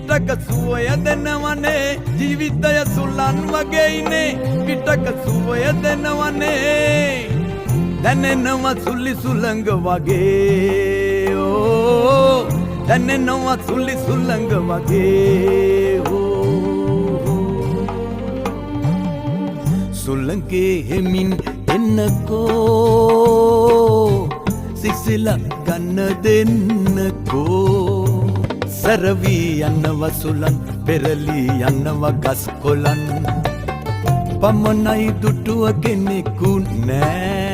පිටක සුවය දෙනවනේ ජීවිතය සුලන් වගේ ඉනේ පිටක සුවය දෙනවනේ දැනෙනවා සුලි සුලංග වගේ ඕ දැනෙනවා සුලි සුලංග වගේ සුලංගේ හෙමින් එන්නකෝ සිසිල ගන්න දෙන්නකෝ සරවී යන්නව සුලන් පෙරලී යන්නව ගස් කොලන් පමණයි දුටුව කෙනෙකු නෑ